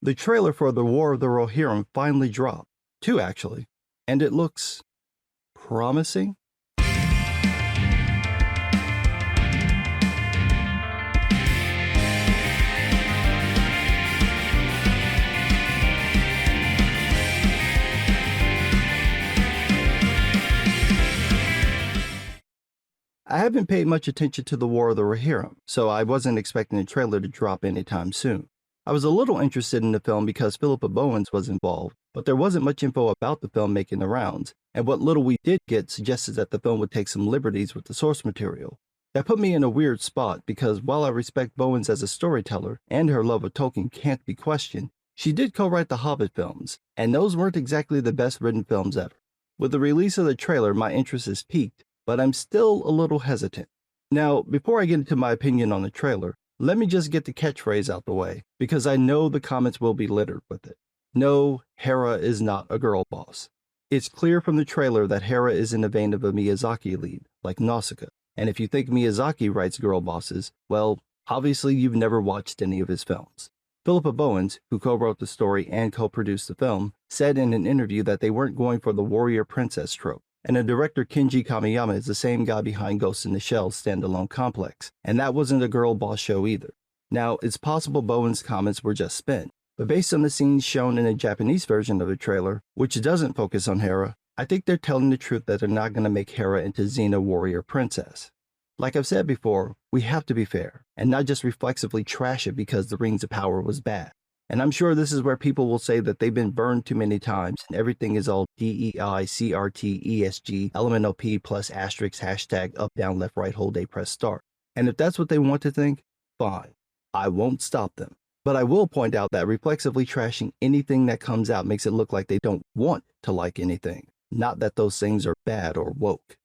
The trailer for The War of the Rohirrim finally dropped. 2 actually. And it looks promising. I haven't paid much attention to The War of the Rohirrim, so I wasn't expecting the trailer to drop anytime soon. I was a little interested in the film because Philippa Bowens was involved, but there wasn't much info about the film making the rounds, and what little we did get suggested that the film would take some liberties with the source material. That put me in a weird spot because while I respect Bowens as a storyteller and her love of Tolkien can't be questioned, she did co-write the Hobbit films, and those weren't exactly the best written films ever. With the release of the trailer, my interest is piqued, but I'm still a little hesitant. Now, before I get into my opinion on the trailer, let me just get the catchphrase out the way, because I know the comments will be littered with it. No, Hera is not a girl boss. It's clear from the trailer that Hera is in the vein of a Miyazaki lead, like Nausicaa, and if you think Miyazaki writes girl bosses, well, obviously you've never watched any of his films. Philippa Bowens, who co-wrote the story and co-produced the film, said in an interview that they weren't going for the warrior princess trope. And the director Kenji Kamiyama is the same guy behind Ghost in the Shell's standalone complex, and that wasn't a girl boss show either. Now, it's possible Bowen's comments were just spin, but based on the scenes shown in the Japanese version of the trailer, which doesn't focus on Hera, I think they're telling the truth that they're not going to make Hera into Xena warrior princess. Like I've said before, we have to be fair, and not just reflexively trash it because The Rings of Power was bad. And I'm sure this is where people will say that they've been burned too many times and everything is all DEI, CRT, ESG, LMNOP plus asterisk, hashtag, up, down, left, right, hold, A, press, start. And if that's what they want to think, fine. I won't stop them. But I will point out that reflexively trashing anything that comes out makes it look like they don't want to like anything, not that those things are bad or woke.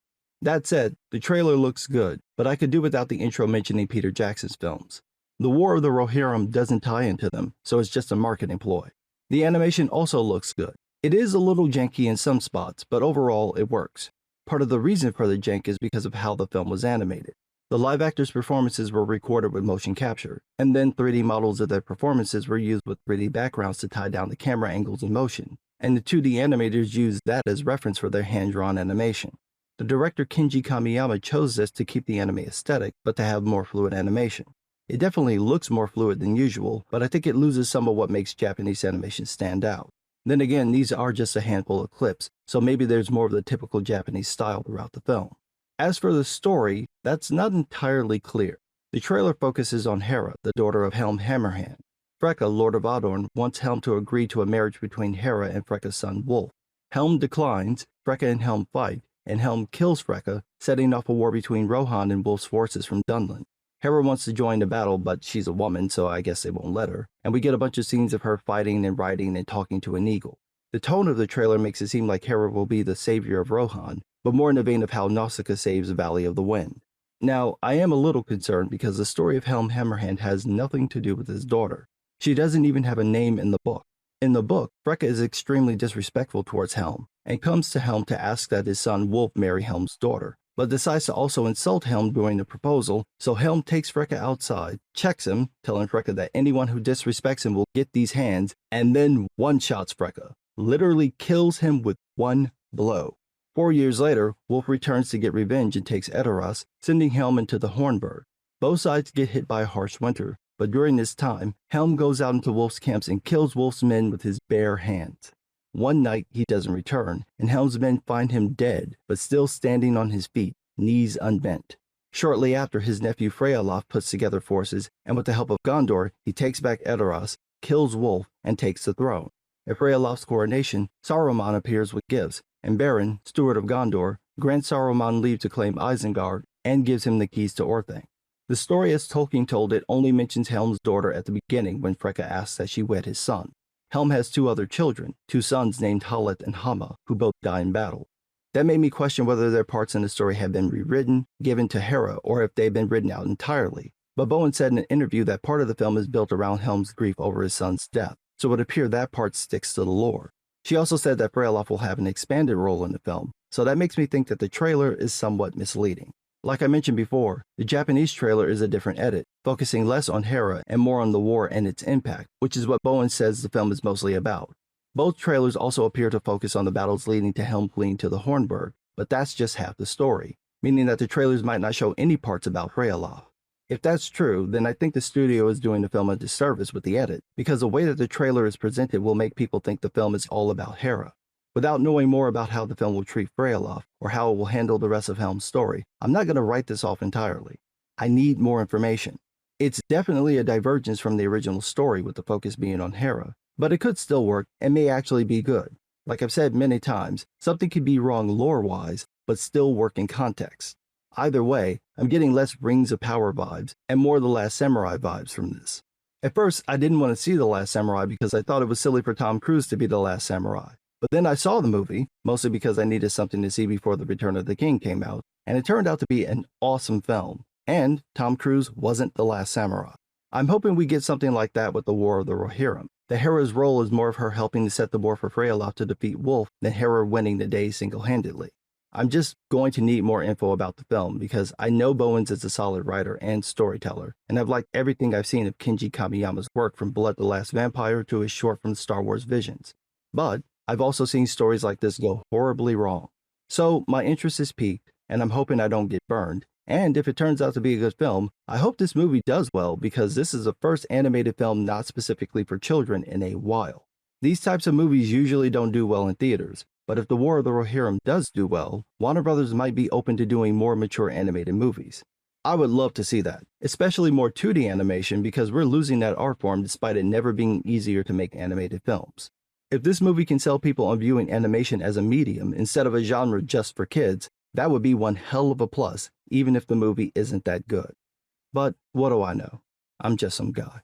That said, the trailer looks good, but I could do without the intro mentioning Peter Jackson's films. The War of the Rohirrim doesn't tie into them, so it's just a marketing ploy. The animation also looks good. It is a little janky in some spots, but overall it works. Part of the reason for the jank is because of how the film was animated. The live actors' performances were recorded with motion capture, and then 3D models of their performances were used with 3D backgrounds to tie down the camera angles in motion, and the 2D animators used that as reference for their hand-drawn animation. The director Kenji Kamiyama chose this to keep the anime aesthetic, but to have more fluid animation. It definitely looks more fluid than usual, but I think it loses some of what makes Japanese animation stand out. Then again, these are just a handful of clips, so maybe there's more of the typical Japanese style throughout the film. As for the story, that's not entirely clear. The trailer focuses on Hera, the daughter of Helm Hammerhand. Freka, Lord of Adorn, wants Helm to agree to a marriage between Hera and Freka's son Wolf. Helm declines, Freka and Helm fight, and Helm kills Freka, setting off a war between Rohan and Wolf's forces from Dunland. Hera wants to join the battle, but she's a woman, so I guess they won't let her, and we get a bunch of scenes of her fighting and riding and talking to an eagle. The tone of the trailer makes it seem like Hera will be the savior of Rohan, but more in the vein of how Nausicaa saves the Valley of the Wind. Now, I am a little concerned because the story of Helm Hammerhand has nothing to do with his daughter. She doesn't even have a name in the book. In the book, Freka is extremely disrespectful towards Helm, and comes to Helm to ask that his son Wolf marry Helm's daughter, but decides to also insult Helm during the proposal, so Helm takes Freka outside, checks him, telling Freka that anyone who disrespects him will get these hands, and then one-shots Freka, literally kills him with one blow. 4 years later, Wolf returns to get revenge and takes Edoras, sending Helm into the Hornburg. Both sides get hit by a harsh winter, but during this time, Helm goes out into Wolf's camps and kills Wolf's men with his bare hands. One night, he doesn't return, and Helm's men find him dead, but still standing on his feet, knees unbent. Shortly after, his nephew Freyalaf puts together forces, and with the help of Gondor, he takes back Edoras, kills Wolf, and takes the throne. At Freyalaf's coronation, Saruman appears with gifts, and Beren, steward of Gondor, grants Saruman leave to claim Isengard, and gives him the keys to Orthanc. The story as Tolkien told it only mentions Helm's daughter at the beginning when Freka asks that she wed his son. Helm has 2 other children, 2 sons named Halet and Hama, who both die in battle. That made me question whether their parts in the story had been rewritten, given to Hera, or if they'd been written out entirely. But Bowen said in an interview that part of the film is built around Helm's grief over his son's death, so it would appear that part sticks to the lore. She also said that Freyalaf will have an expanded role in the film, so that makes me think that the trailer is somewhat misleading. Like I mentioned before, the Japanese trailer is a different edit, focusing less on Hera and more on the war and its impact, which is what Bowen says the film is mostly about. Both trailers also appear to focus on the battles leading to Helm fleeing to the Hornburg, but that's just half the story, meaning that the trailers might not show any parts about Rayaloft. If that's true, then I think the studio is doing the film a disservice with the edit, because the way that the trailer is presented will make people think the film is all about Hera. Without knowing more about how the film will treat Freyaloft or how it will handle the rest of Helm's story, I'm not going to write this off entirely. I need more information. It's definitely a divergence from the original story with the focus being on Hera, but it could still work and may actually be good. Like I've said many times, something could be wrong lore-wise, but still work in context. Either way, I'm getting less Rings of Power vibes and more The Last Samurai vibes from this. At first, I didn't want to see The Last Samurai because I thought it was silly for Tom Cruise to be the last samurai. But then I saw the movie, mostly because I needed something to see before The Return of the King came out, and it turned out to be an awesome film. And Tom Cruise wasn't the last samurai. I'm hoping we get something like that with the War of the Rohirrim. The Hera's role is more of her helping to set the war for Freyaloft to defeat Wolf than Hera winning the day single-handedly. I'm just going to need more info about the film because I know Bowens is a solid writer and storyteller, and I've liked everything I've seen of Kenji Kamiyama's work from Blood the Last Vampire to his short from Star Wars Visions. But I've also seen stories like this go horribly wrong. So my interest is piqued, and I'm hoping I don't get burned. And if it turns out to be a good film, I hope this movie does well because this is the first animated film not specifically for children in a while. These types of movies usually don't do well in theaters, but if The War of the Rohirrim does do well, Warner Brothers might be open to doing more mature animated movies. I would love to see that, especially more 2D animation because we're losing that art form despite it never being easier to make animated films. If this movie can sell people on viewing animation as a medium instead of a genre just for kids, that would be one hell of a plus, even if the movie isn't that good. But what do I know? I'm just some guy.